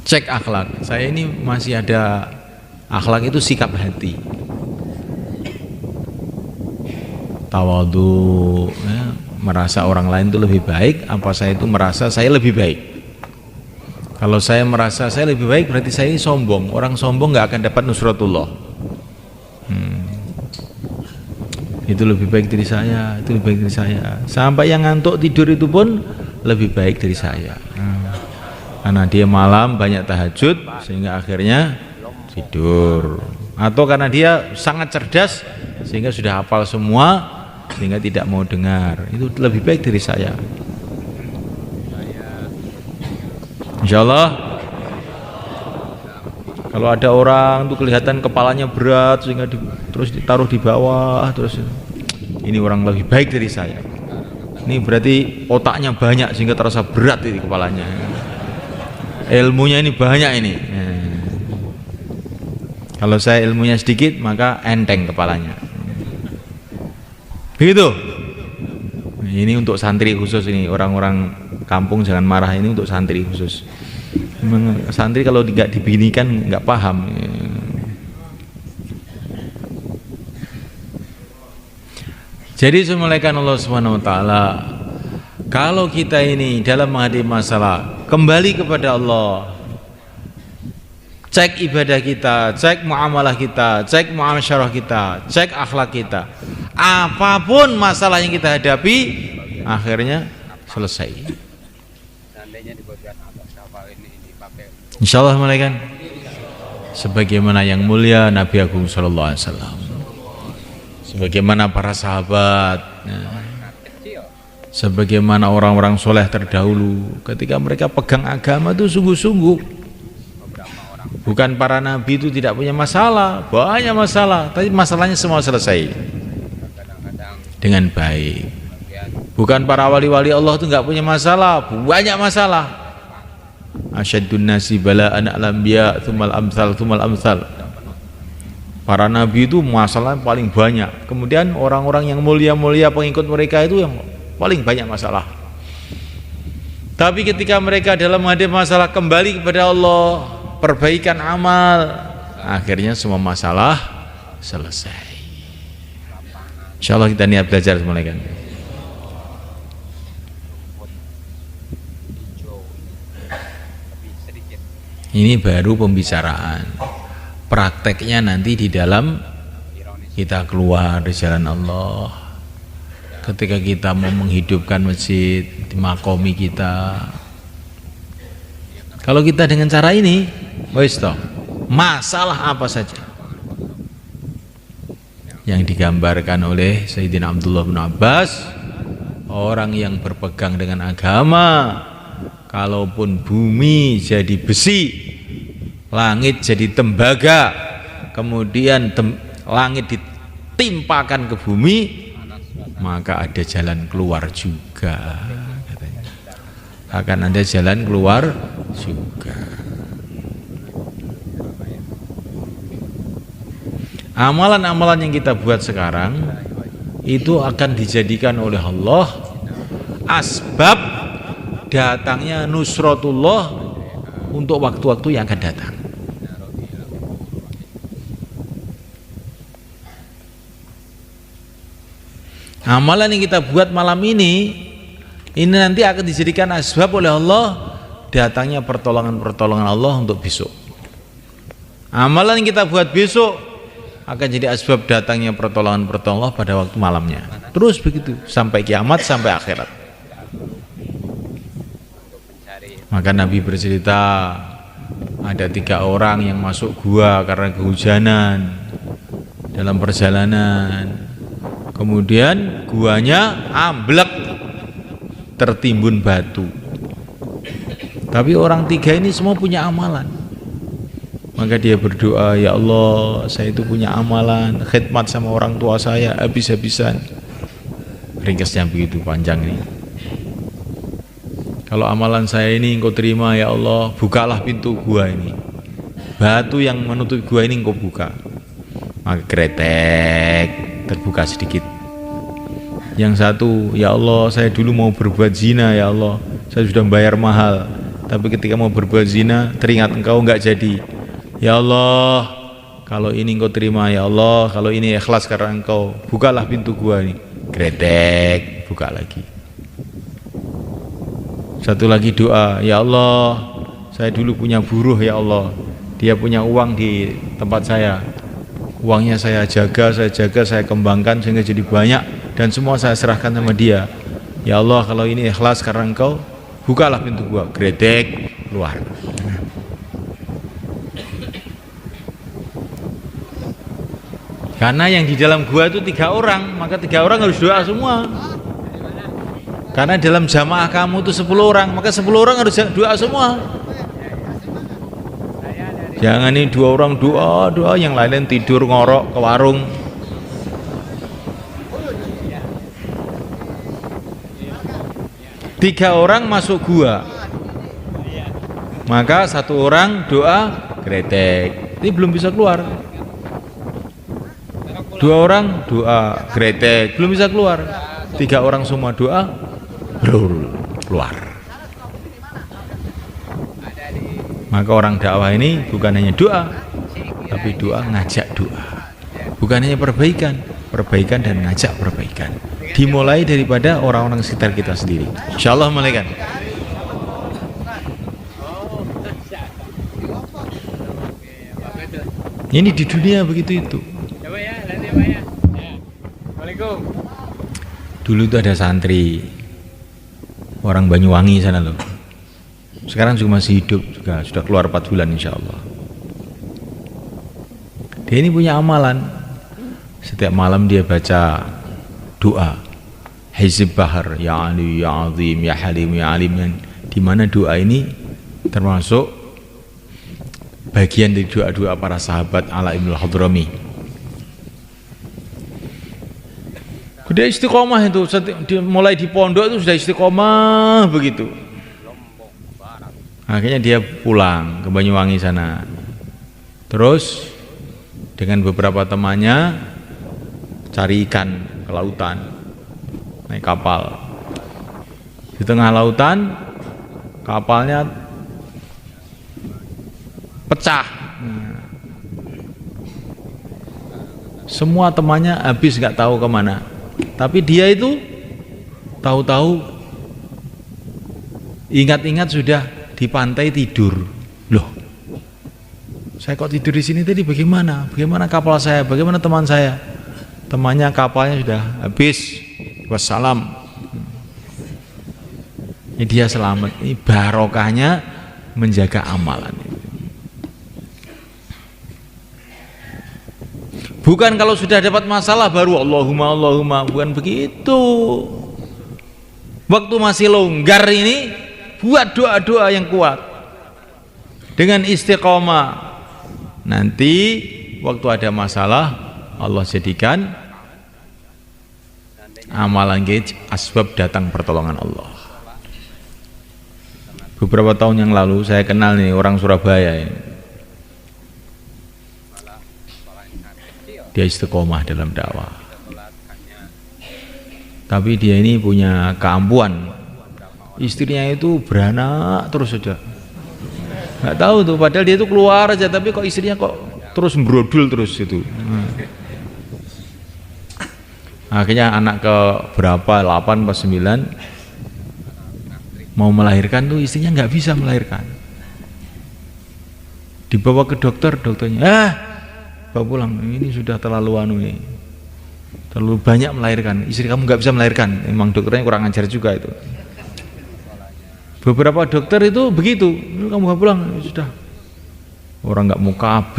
Cek akhlak. Saya ini masih ada akhlak itu sikap hati. Tawadhu, ya, merasa orang lain itu lebih baik, apa saya itu merasa saya lebih baik. Kalau saya merasa saya lebih baik berarti saya ini sombong. Orang sombong nggak akan dapat nusratullah. Itu lebih baik dari saya, itu lebih baik dari saya. Sampai yang ngantuk tidur itu pun lebih baik dari saya. Karena dia malam banyak tahajud sehingga akhirnya tidur. Atau karena dia sangat cerdas sehingga sudah hafal semua sehingga tidak mau dengar. Itu lebih baik dari saya. Insyaallah. Kalau ada orang tuh kelihatan kepalanya berat sehingga terus ditaruh di bawah, terus ini orang lebih baik dari saya. Ini berarti otaknya banyak sehingga terasa berat ini kepalanya. Ilmunya ini banyak ini. Kalau saya ilmunya sedikit maka enteng kepalanya. Begitu. Ini untuk santri khusus ini, orang-orang kampung jangan marah, ini untuk santri khusus. Memang santri kalau tidak dibinikan nggak paham. Jadi semulaikan Allah Subhanahu wa taala, kalau kita ini dalam menghadapi masalah kembali kepada Allah, cek ibadah kita, cek muamalah kita, cek muasyarah kita, cek akhlak kita. Apapun masalah yang kita hadapi, akhirnya selesai. Insyaallah malaikat. Sebagaimana yang mulia Nabi Agung sallallahu alaihi wasallam. Sebagaimana para sahabat. Sebagaimana orang-orang soleh terdahulu, ketika mereka pegang agama itu sungguh-sungguh. Bukan para nabi itu tidak punya masalah, banyak masalah, tapi masalahnya semua selesai dengan baik. Bukan para wali-wali Allah itu nggak punya masalah, banyak masalah. Asyaddun nasi bala'an al-anbiya tsummal amsal. Para nabi itu masalah paling banyak. Kemudian orang-orang yang mulia-mulia pengikut mereka itu yang paling banyak masalah. Tapi ketika mereka dalam menghadapi masalah kembali kepada Allah, perbaikan amal, akhirnya semua masalah selesai. Insyaallah kita niat belajar semuanya kan. Ini baru pembicaraan. Prakteknya nanti di dalam kita keluar di jalan Allah. Ketika kita mau menghidupkan masjid di makomi kita. Kalau kita dengan cara ini, wis toh, masalah apa saja yang digambarkan oleh Sayyidina Abdullah bin Abbas, orang yang berpegang dengan agama, kalaupun bumi jadi besi, langit jadi tembaga, kemudian langit ditimpakan ke bumi, maka ada jalan keluar juga, katanya. Akan ada jalan keluar juga. Amalan-amalan yang kita buat sekarang itu akan dijadikan oleh Allah asbab datangnya nusratullah untuk waktu-waktu yang akan datang. Amalan yang kita buat malam ini nanti akan dijadikan asbab oleh Allah datangnya pertolongan-pertolongan Allah untuk besok. Amalan yang kita buat besok akan jadi asbab datangnya pertolongan-pertolongan Allah pada waktu malamnya. Terus begitu sampai kiamat, sampai akhirat. Maka Nabi bercerita ada 3 orang yang masuk gua karena kehujanan dalam perjalanan. Kemudian guanya amblek, tertimbun batu. Tapi orang 3 ini semua punya amalan. Maka dia berdoa, ya Allah, saya itu punya amalan khidmat sama orang tua saya habis-habisan. Ringkasnya begitu panjang ini. Kalau amalan saya ini engkau terima ya Allah, bukalah pintu gua ini. Batu yang menutup gua ini engkau buka. Maka kretek, terbuka sedikit. Yang satu, ya Allah, saya dulu mau berbuat zina ya Allah, saya sudah bayar mahal. tapi ketika mau berbuat zina teringat engkau nggak jadi. Ya Allah, kalau ini engkau terima, ya Allah, kalau ini ikhlas karena engkau, bukalah pintu gua nih. Gredek, buka lagi. Satu lagi doa, ya Allah, saya dulu punya buruh ya Allah, dia punya uang di tempat saya, uangnya saya jaga, saya kembangkan sehingga jadi banyak dan semua saya serahkan sama dia. Ya Allah, kalau ini ikhlas karena engkau, bukalah pintu gua. Gredek, keluar. Karena yang di dalam gua itu 3 orang, maka 3 orang harus doa semua. Karena dalam jamaah kamu itu 10 orang, maka 10 orang harus doa semua. Jangan ini 2 orang doa, yang lain tidur ngorok ke warung. Tiga orang masuk gua, maka 1 orang doa gretek, ini belum bisa keluar. 2 orang doa gretek, belum bisa keluar. 3 orang semua doa, keluar. Maka orang dakwah ini bukan hanya doa, tapi doa ngajak doa. Bukan hanya perbaikan dan ngajak perbaikan. Dimulai daripada orang-orang sekitar kita sendiri. Insyaallah malaikat. Ini di dunia begitu itu. Dulu itu ada santri orang Banyuwangi sana loh. Sekarang juga masih hidup, juga sudah keluar 4 bulan insya Allah. Dia ini punya amalan. Setiap malam dia baca doa Hizb Bahar, ya Ali, ya Azim, ya Halim, ya Alim, di mana doa ini termasuk bagian dari doa-doa para sahabat ala Ibnu Hadrami. Dia istiqomah itu, mulai di pondok itu sudah istiqomah begitu. Akhirnya dia pulang ke Banyuwangi sana. Terus dengan beberapa temannya cari ikan ke lautan, naik kapal. Di tengah lautan kapalnya pecah. Semua temannya habis nggak tahu kemana. Tapi dia itu tahu-tahu ingat-ingat sudah di pantai tidur. Loh, saya kok tidur di sini tadi bagaimana? Bagaimana kapal saya? Bagaimana teman saya? Temannya kapalnya sudah habis. Wassalam. Ini dia selamat. Ini barokahnya menjaga amalan. Bukan kalau sudah dapat masalah baru Allahumma, bukan begitu. Waktu masih longgar ini buat doa-doa yang kuat dengan istiqomah. Nanti waktu ada masalah Allah jadikan amalan kita asbab datang pertolongan Allah. Beberapa tahun yang lalu saya kenal nih orang Surabaya ini. Dia istiqomah dalam dakwah, tapi dia ini punya keampuhan. Istrinya itu beranak terus saja, nggak tahu tuh, padahal dia itu keluar aja, tapi kok istrinya kok terus brodul terus itu. Akhirnya anak ke berapa, 8 pas 9 mau melahirkan tuh istrinya nggak bisa melahirkan. Dibawa ke dokter, dokternya bawa pulang, ini sudah terlalu ini, terlalu banyak melahirkan, istri kamu nggak bisa melahirkan. Memang dokternya kurang ajar juga itu. Beberapa dokter itu begitu, kamu bawa pulang, sudah. Orang nggak mau KB,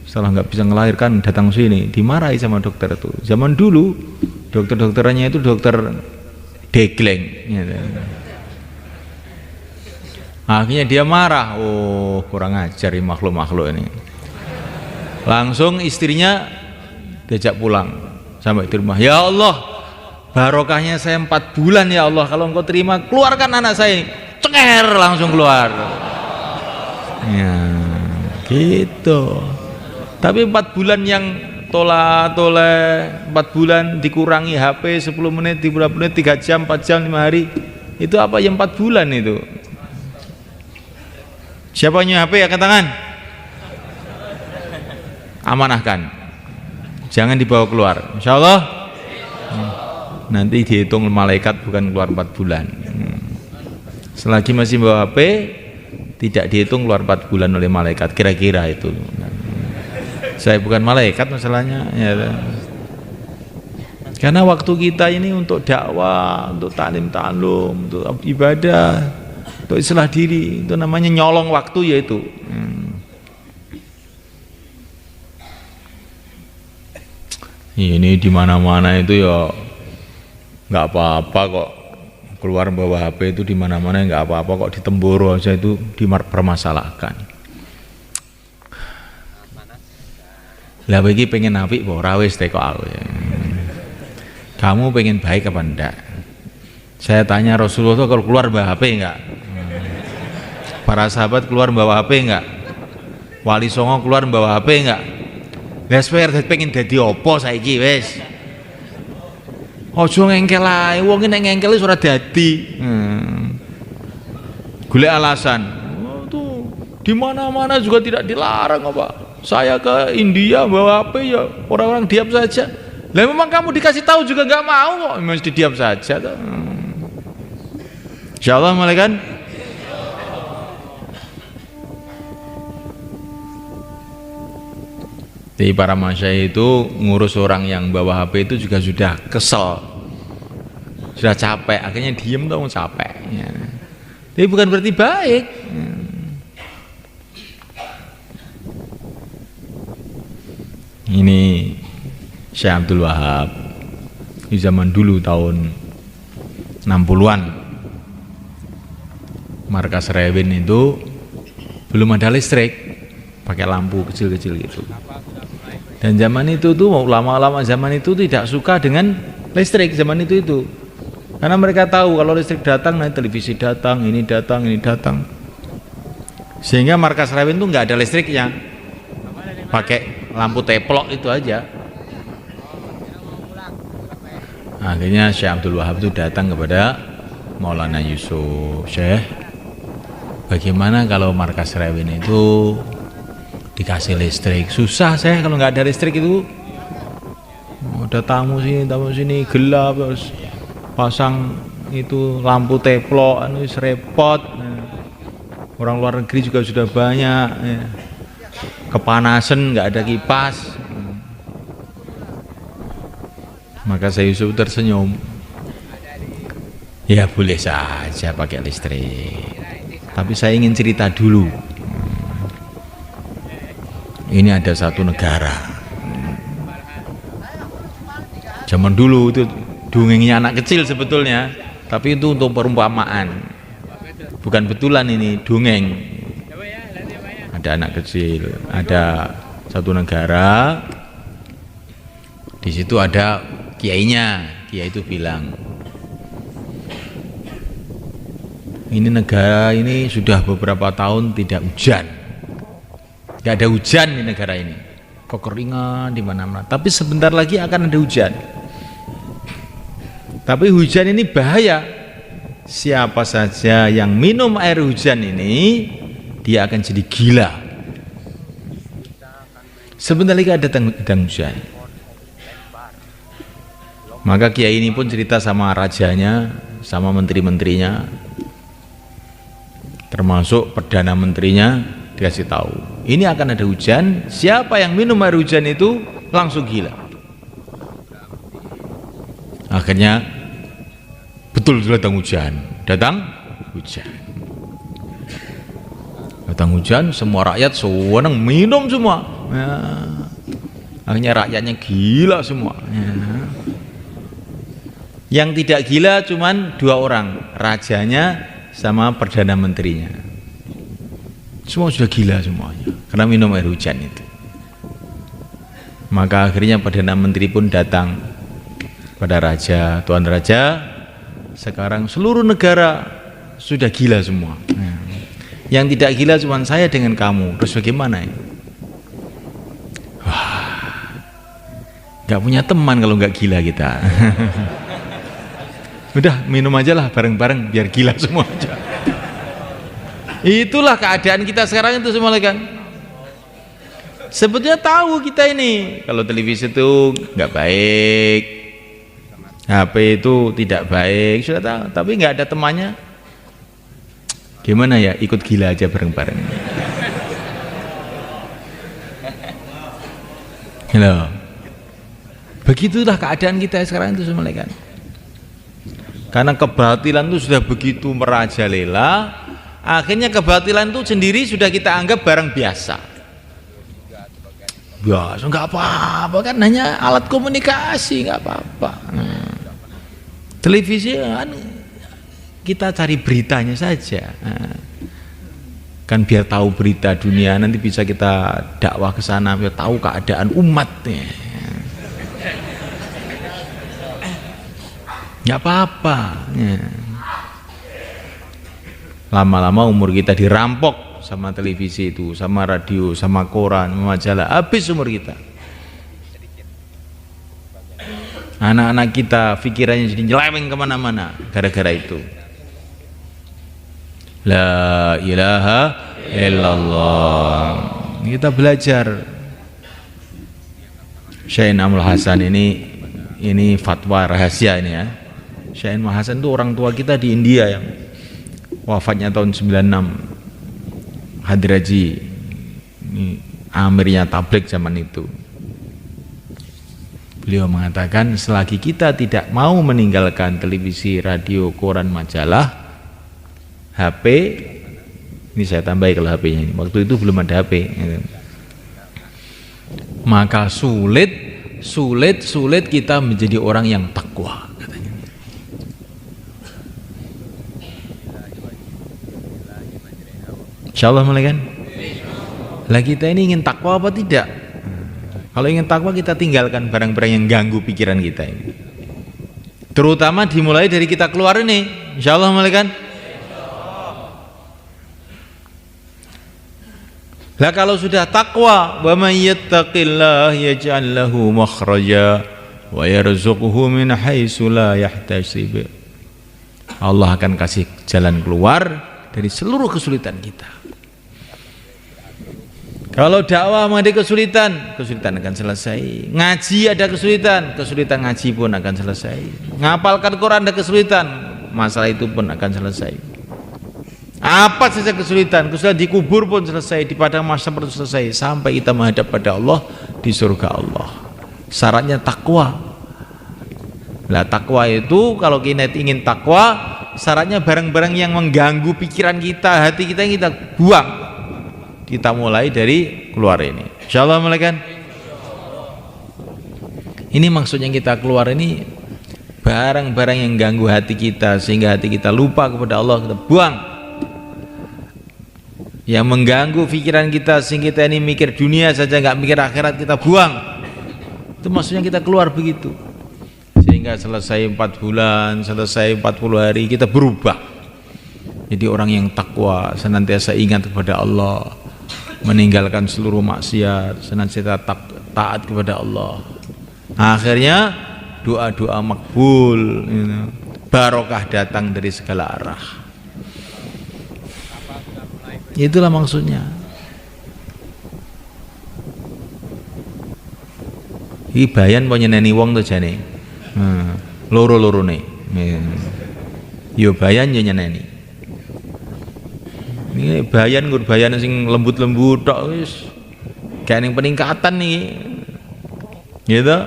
setelah nggak bisa melahirkan datang sini, dimarahi sama dokter itu. Zaman dulu dokter-dokternya itu dokter degleng. Akhirnya dia marah, oh kurang ajar makhluk-makhluk ini. Langsung istrinya diajak pulang sampai di rumah. Ya Allah, barokahnya saya 4 bulan ya Allah, kalau engkau terima keluarkan anak saya ini. Cenger langsung keluar. Ya gitu. Tapi 4 bulan yang toleh 4 bulan dikurangi HP 10 menit, 30 menit, 3 jam, 4 jam, 5 hari, itu apa yang 4 bulan itu? Siapa punya HP angkat tangan. Amanahkan. Jangan dibawa keluar. Insyaallah. Nanti dihitung malaikat bukan keluar 4 bulan. Selagi masih bawa HP tidak dihitung keluar 4 bulan oleh malaikat, kira-kira itu. Saya bukan malaikat masalahnya ya. Karena waktu kita ini untuk dakwah, untuk ta'lim, untuk ibadah, untuk islah diri, itu namanya nyolong waktu yaitu. Ini di mana-mana itu ya nggak apa-apa kok, keluar bawa HP itu di mana-mana nggak apa-apa kok, di Temboro aja itu dipermasalahkan. Lah begini pengen apik po rawis teko aku ya. Kamu pengen baik apa enggak? Saya tanya Rasulullah kalau keluar bawa HP enggak? Para sahabat keluar bawa HP enggak? Wali Songo keluar bawa HP enggak? Lah pengen dadi opo saiki wis? Ojo ngengkel ae, wong nek ngengkel wis ora dadi. Golek alasan. Oh, tuh di mana-mana juga tidak dilarang apa? Saya ke India bawa HP ya orang-orang diam saja. Lah memang kamu dikasih tahu juga nggak mau kok, mesti diam saja tuh. Insyaallah malaikat. Jadi para masyayikh itu ngurus orang yang bawa HP itu juga sudah kesel, sudah capek, akhirnya diem dong capek. Ya. Tapi bukan berarti baik. Ini Syekh Abdul Wahab di zaman dulu tahun 60-an, markas Rewin itu belum ada listrik, pakai lampu kecil-kecil gitu. Dan zaman itu tuh ulama-ulama zaman itu tidak suka dengan listrik zaman itu, karena mereka tahu kalau listrik datang nanti televisi datang, ini datang, sehingga markas Rewin itu nggak ada listriknya, pakai lampu teplok itu aja. Akhirnya Syekh Abdul Wahab itu datang kepada Maulana Yusuf, Syekh, bagaimana kalau markas Rewin itu dikasih listrik? Susah Syekh kalau nggak ada listrik itu, ada tamu sini gelap, terus pasang itu lampu teplok, anu repot. Orang luar negeri juga sudah banyak, kepanasan nggak ada kipas. Maka Syekh Yusuf tersenyum, ya boleh saja pakai listrik, tapi saya ingin cerita dulu. Ini ada satu negara, zaman dulu itu dongengnya anak kecil sebetulnya, tapi itu untuk perumpamaan, bukan betulan, ini dongeng. Ada anak kecil, ada satu negara, di situ ada kiainya. Kiai itu bilang, ini negara ini sudah beberapa tahun tidak hujan, tidak ada hujan di negara ini, kekeringan di mana-mana. Tapi sebentar lagi akan ada hujan. Tapi hujan ini bahaya. Siapa saja yang minum air hujan ini, dia akan jadi gila. Sebentar lagi ada datang hujan. Maka kiai ini pun cerita sama rajanya, sama menteri-menterinya, termasuk perdana menterinya, dikasih tahu ini akan ada hujan, siapa yang minum air hujan itu langsung gila. Akhirnya betul datang hujan, semua rakyat senang minum semua, ya. Akhirnya rakyatnya gila semua, ya. Yang tidak gila cuman 2 orang, rajanya sama perdana menterinya. Semua sudah gila semuanya karena minum air hujan itu. Maka akhirnya perdana menteri pun datang pada raja, tuan raja, sekarang seluruh negara sudah gila semua. Yang tidak gila cuma saya dengan kamu. Terus bagaimana ini? Wah, nggak punya teman kalau nggak gila kita. Udah minum aja lah bareng-bareng biar gila semua aja. Itulah keadaan kita sekarang itu semua kan. Sebetulnya tahu kita ini kalau televisi itu nggak baik, HP itu tidak baik, sudah tahu, tapi nggak ada temannya. Gimana ya, ikut gila aja bareng-bareng. Hello. Begitulah keadaan kita sekarang itu semua kan. Karena kebatilan itu sudah begitu merajalela, akhirnya kebatilan itu sendiri sudah kita anggap barang biasa. Biasa, nggak apa-apa kan, hanya alat komunikasi, nggak apa-apa. Televisi kan kita cari beritanya saja, kan biar tahu berita dunia, nanti bisa kita dakwah ke sana, biar tahu keadaan umatnya. Nggak apa-apa. Lama-lama umur kita dirampok sama televisi itu, sama radio, sama koran, sama majalah, habis umur kita. Anak-anak kita pikirannya jadi nyeleweng kemana-mana gara-gara itu. La ilaha illallah. Kita belajar. Syekh Amul Hasan ini fatwa rahasia ini ya. Syekh Amul Hasan itu orang tua kita di India yang wafatnya tahun 96. Hadraji, ini amirnya tabligh zaman itu. Beliau mengatakan selagi kita tidak mau meninggalkan televisi, radio, koran, majalah, HP, ini saya tambahi kalau HP-nya ini, waktu itu belum ada HP, maka sulit kita menjadi orang yang takwa, katanya. Insyaallah mulai kan? Lah kita ini ingin takwa apa tidak? Kalau ingin takwa kita tinggalkan barang-barang yang ganggu pikiran kita ini. Terutama dimulai dari kita keluar ini. Insyaallah mulai kan? Lah kalau sudah takwa, wa may yattaqillah yaj'al lahu makhraja wa yarzuqhu min haitsu la yahtasib. Allah akan kasih jalan keluar dari seluruh kesulitan kita. Kalau dakwah menghadapi kesulitan akan selesai. Ngaji ada kesulitan ngaji pun akan selesai. Ngapalkan Quran ada kesulitan, masalah itu pun akan selesai. Apa saja kesulitan dikubur pun selesai, di padang mahsyar pun selesai, sampai kita menghadap pada Allah di surga Allah. Syaratnya takwa. Lah takwa itu kalau kita ingin takwa, syaratnya barang-barang yang mengganggu pikiran kita, hati kita yang kita buang. Kita mulai dari keluar ini. Insyaallah mulai kan? Ini maksudnya kita keluar ini barang-barang yang ganggu hati kita sehingga hati kita lupa kepada Allah, kita buang. Yang mengganggu pikiran kita sehingga kita ini mikir dunia saja nggak mikir akhirat, kita buang. Itu maksudnya kita keluar begitu. Sehingga selesai 4 bulan, selesai 40 hari kita berubah. Jadi orang yang takwa, senantiasa ingat kepada Allah, meninggalkan seluruh maksiat, senantiasa taat kepada Allah. Akhirnya doa-doa makbul, barokah datang dari segala arah. Itulah maksudnya. Iki bayan mau nyeneni wong to jane. Loro-loro nih. Yo bayan yo nyeneni. Ini bayan sing lembut-lembut tok wis gak ning peningkatan nih. Gitu.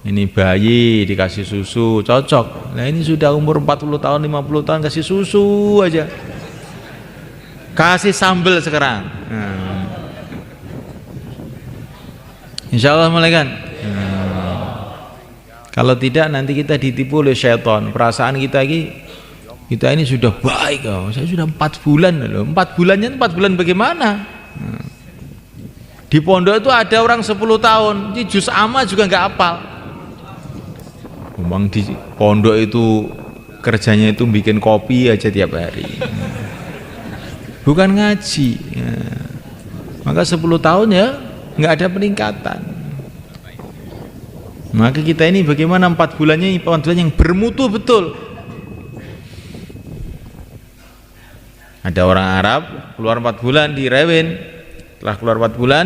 Ini bayi dikasih susu cocok. Nah ini sudah umur 40 tahun, 50 tahun kasih susu aja. Kasih sambel sekarang. Insyaallah mulai kan? Kalau tidak nanti kita ditipu oleh syaitan. Perasaan kita ini sudah baik, saya sudah 4 bulan loh. 4 bulannya 4 bulan bagaimana? Di pondok itu ada orang 10 tahun, di juz amma juga nggak hafal. Memang di pondok itu kerjanya itu bikin kopi aja tiap hari, bukan ngaji. Maka 10 tahun ya nggak ada peningkatan. Maka kita ini bagaimana 4 bulannya 4 bulan yang bermutu betul. Ada orang Arab keluar 4 bulan di Rewin, setelah keluar 4 bulan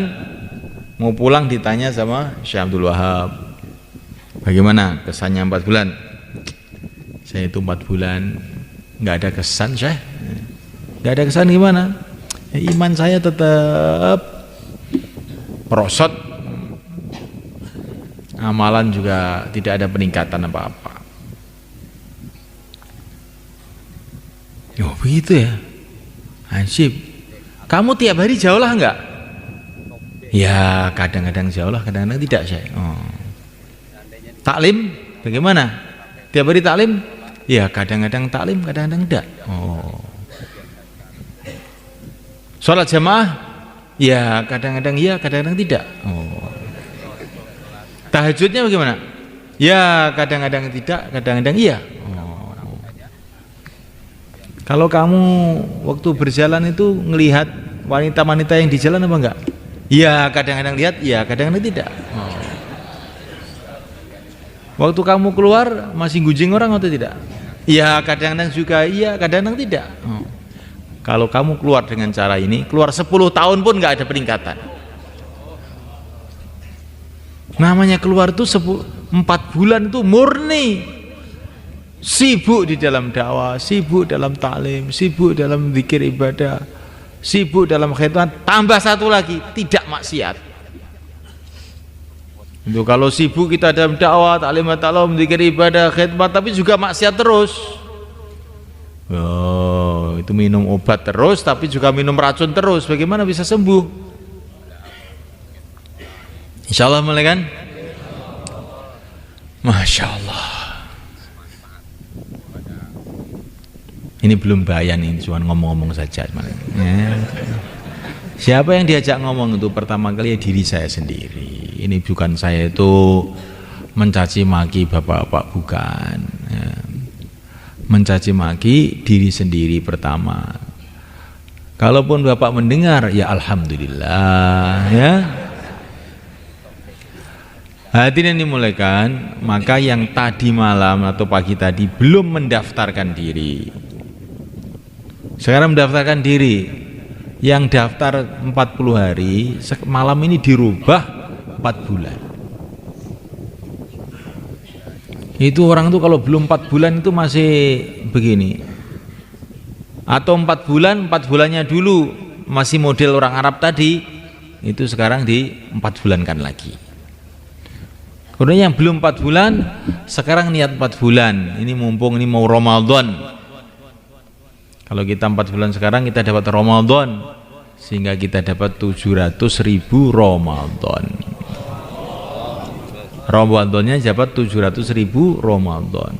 mau pulang ditanya sama Syekh Abdul Wahab, bagaimana kesannya 4 bulan? Saya itu 4 bulan nggak ada kesan, Syekh. Nggak ada kesan gimana? Ya, iman saya tetap merosot, amalan juga tidak ada peningkatan apa-apa. Oh begitu ya, Ansip. Kamu tiap hari jauhlah enggak? Ya kadang-kadang jauhlah, kadang-kadang tidak, Syekh. Oh. Taklim bagaimana? Tiap hari taklim? Ya kadang-kadang taklim, kadang-kadang tidak. Oh. Sholat jamaah? Ya kadang-kadang iya, kadang-kadang tidak. Oh. Tahajudnya bagaimana? Ya kadang-kadang tidak, kadang-kadang iya. Oh. Kalau kamu waktu berjalan itu ngelihat wanita-wanita yang di jalan apa enggak? Ya kadang-kadang lihat, ya kadang-kadang tidak. Oh. Waktu kamu keluar masih gunjing orang atau tidak? Ya kadang-kadang juga iya, kadang-kadang tidak. Oh. Kalau kamu keluar dengan cara ini, keluar 10 tahun pun nggak ada peningkatan. Namanya keluar itu 4 bulan itu murni sibuk di dalam dakwah, sibuk dalam taklim, sibuk dalam zikir ibadah, sibuk dalam khidmat, tambah satu lagi, tidak maksiat. Itu kalau sibuk kita dalam dakwah, taklim, zikir ibadah, khidmat, tapi juga maksiat terus. Oh, itu minum obat terus tapi juga minum racun terus, bagaimana bisa sembuh? Insya Allah mulai kan? Masya Allah. Ini belum bayan, ini cuma ngomong-ngomong saja. Ya. Siapa yang diajak ngomong itu pertama kali ya diri saya sendiri. Ini bukan saya itu mencaci maki bapak-bapak, bukan. Ya. Mencaci maki diri sendiri pertama. Kalaupun bapak mendengar, ya alhamdulillah, ya. Hadirin dimulaikan, maka yang tadi malam atau pagi tadi belum mendaftarkan diri, sekarang mendaftarkan diri. Yang daftar 40 hari, malam ini dirubah 4 bulan. Itu orang tuh kalau belum 4 bulan itu masih begini. Atau 4 bulannya dulu masih model orang Arab tadi, itu sekarang di 4 bulankan lagi. Kemudian yang belum 4 bulan, sekarang niat 4 bulan. Ini mumpung ini mau Ramadan. Kalau kita 4 bulan sekarang kita dapat Ramadan, sehingga kita dapat 700.000 Ramadan. Ramadannya dapat 700.000 Ramadan.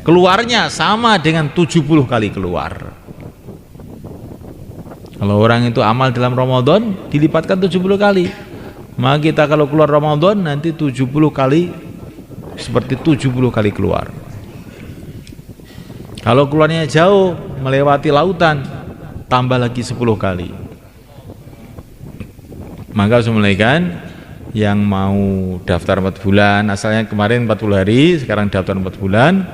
Keluarnya sama dengan 70 kali keluar. Kalau orang itu amal dalam Ramadan dilipatkan 70 kali. Maka kita kalau keluar Ramadan nanti 70 kali, seperti 70 kali keluar. Kalau keluarnya jauh melewati lautan, tambah lagi 10 kali. Maka assalamualaikum, yang mau daftar 4 bulan, asalnya kemarin 40 hari, sekarang daftar 4 bulan,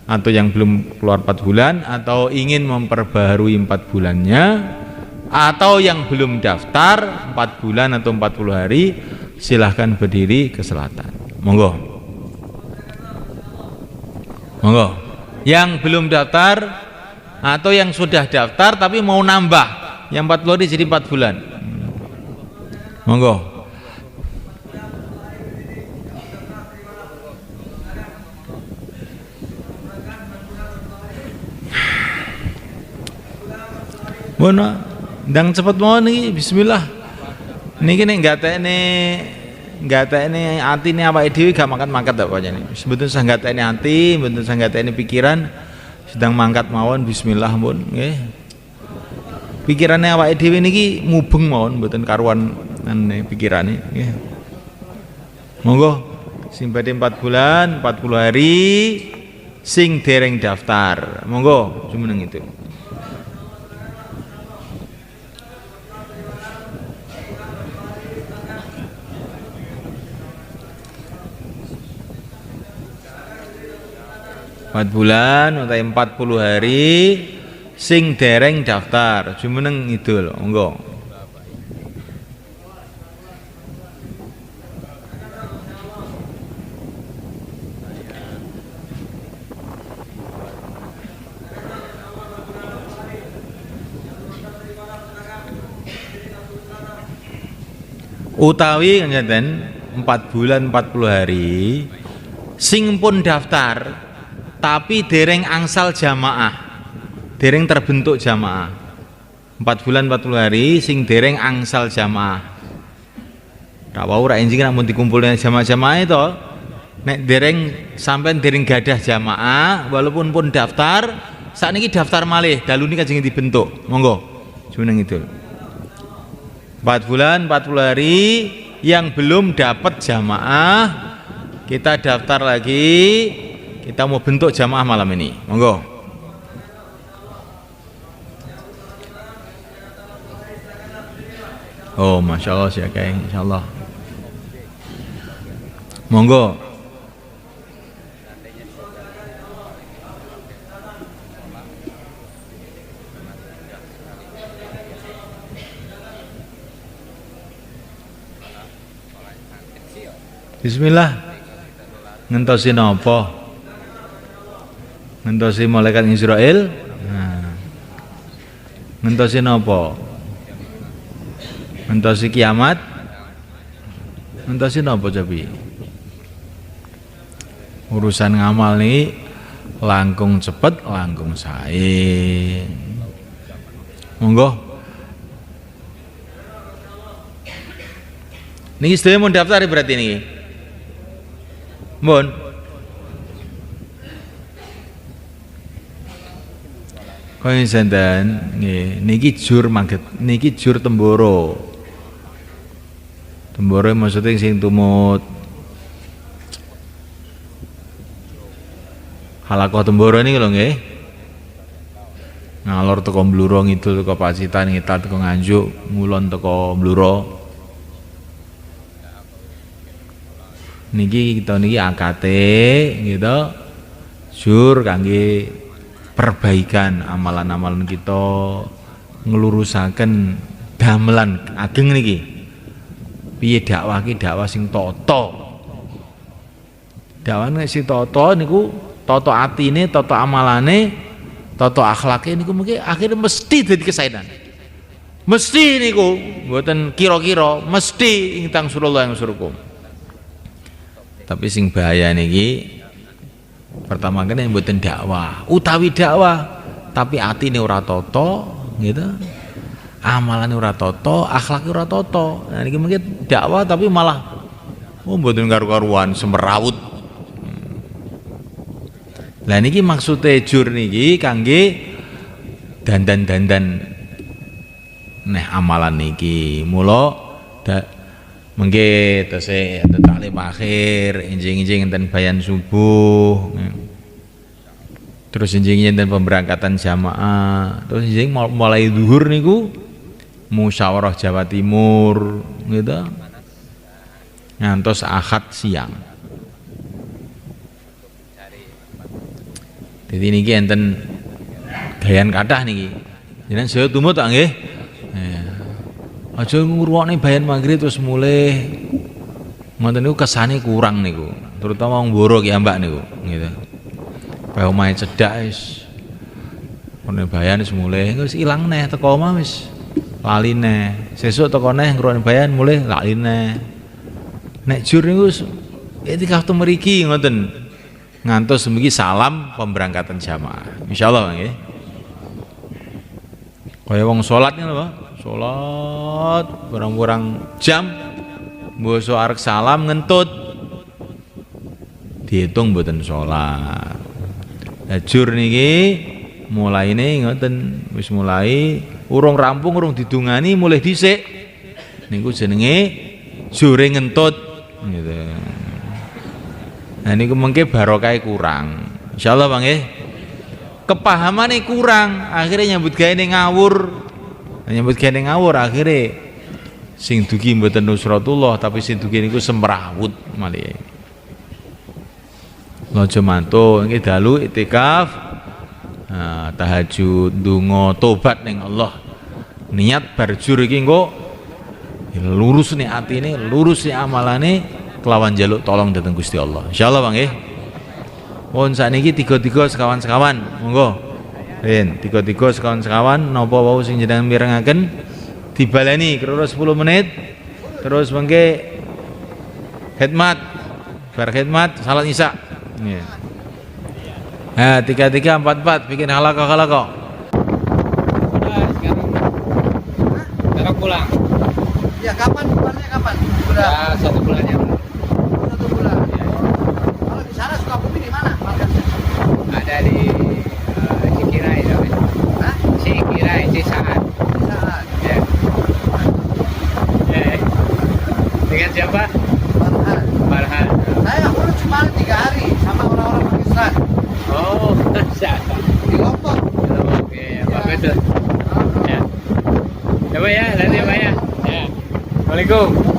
atau yang belum keluar 4 bulan, atau ingin memperbaharui 4 bulannya, atau yang belum daftar 4 bulan atau 40 hari, silahkan berdiri ke selatan. Monggo. Monggo. Yang belum daftar atau yang sudah daftar tapi mau nambah yang 40 hari jadi 4 bulan. Monggo. Bono, ndang cepet mau nih, bismillah. Niki nek nggak tekne atine awake dhewe gak mangkat-mangkat ta pokoknya nih. Sebetulnya saya nggak tekne hati, sebetulnya saya nggak tekne pikiran, sedang mangkat mawon bismillah pun nggih. Pikirane awake dhewe niki mubeng mawon mboten karuan pikirane nggih. Monggo sing badhe 4 bulan, 40 hari sing dereng daftar. Monggo jumeneng itu. Empat bulan atau 40 hari sing dereng daftar jumeneng ngidul monggo. Utawi ngeten 4 bulan 40 hari sing pun daftar tapi dereng angsal jamaah, dereng terbentuk jamaah. 4 bulan 40 hari sing dereng angsal jamaah. Tak wau ra enjing nek mun dikumpulne jamaah-jamaah itu nek dereng sampean dereng gadah jamaah walaupun pun daftar sakniki daftar malih dalu niki kajeng dibentuk. Monggo. Jumeneng itu. 4 bulan 40 hari yang belum dapat jamaah kita daftar lagi, kita mau bentuk jamaah malam ini. Monggo. Oh, masya Allah sih kayak insya Allah. Monggo. Bismillah. Ngentosi napa? Ngentosi malaikat Israel? Nah. Ngentosi napa? Ngentosi kiamat? Ngentosi napa cobi? Urusan ngamal nih langkung cepet, langkung sae. Monggo. Niki sedaya mau daftar berarti niki. Mohon. Kaya senten nggih, niki jur mangget, niki jur Temboro. Temboro maksudnya sing tumut Halakoh Temboro niki lho nggih. Ngalor teko Bluro ngidul teko Pacitan, ngital teko Nganjuk, ngulon teko Bluro. Niki kita niki AKT gitu jur kangge perbaikan amalan-amalan kita ngelurusaken damelan ageng niki piye dakwah ki dakwah sing tata dakwah sing tata niku tata atine tata amalane tata akhlake niku mungkin akhirnya mesti dadi kesainan mesti niku mboten kira-kira mesti ingkang surullah yang surukum. Tapi sing bahaya niki pertama kene mboten dakwah, utawi dakwah tapi atine ora tata, gitu. Amalane ora tata, akhlake ora tata. Nah niki mungkin dakwah tapi malah mboten karu-karuan semerawut. Lah niki maksude jur niki kangge dandan-dandan neh amalan niki. Mula mengke tesih taklim akhir enjing-enjing enten bayan subuh terus enjing enten pemberangkatan jamaah terus enjing mulai zuhur niku musyawarah Jawa Timur gitu ngantos Ahad siang. Jadi niki enten gayan kathah niki jenengan saya tumut tak nggih aja ngurwakne bayan maghrib terus mulai ngoten niku kesane kurang niku terutama wong Mboro ki ambak niku gitu bae omahe cedhak wis ono bayan wis mulai wis ilang neh teko omah wis lali neh sesuk teko neh ngrone bayan mulai lali neh nek jur niku itikaf teng mriki ngoten ngantos mriki salam pemberangkatan jamaah insyaallah nggih kaya wong salat ngono lho salat kurang-kurang jam mbosok arek salam ngentut dihitung mboten salat. Lah jur niki mulaine ngoten wis mulai urung rampung urung didungani mulai dhisik niku jenenge jure ngentut gitu. Nah niku mengke barokah kurang. Insyaallah Bang nggih. Kepahamane kurang, akhirnya nyambut gawe ning ngawur. Nyambut gawe ning ngawur akhirnya sing dugi mboten nusratullah tapi sing dugi niku semrawut malih. Lojo mantuk nggih dalu iktikaf. Nah, tahajud, ndonga, tobat ning Allah. Niat barjur iki engko lurus nih atine, lurus nih amalane kelawan jaluk tolong dateng Gusti Allah. Insyaallah Bang nggih. Mohon sakniki tiga-tiga sekawan-sekawan, monggo. Rin, tiga-tiga sekawan-sekawan napa wau sing jenengan mirengaken dibaleni kira-kira 10 menit. Terus mengke khidmat. Bar khidmat salat isya. Nggih. Nah, 3 3 4 4 bikin halaqah. Sekarang pulang. Ya kapan kapan? Ya, 1 bulan ya. 1 bulan. Ya. Kalau di sana Sukabumi di mana markasnya? Ada di Cikirai namanya. Hah? Cikirai, Cisaat. Di sana. Ya. Dengan siapa? Farhan. Farhan. Saya urus cuma 3 hari sama orang-orang Pakistan Oh, siapa? di Lombok. Oke, bagus tuh. Ya. Coba ya, nanti Pak ya. Ya. Assalamualaikum.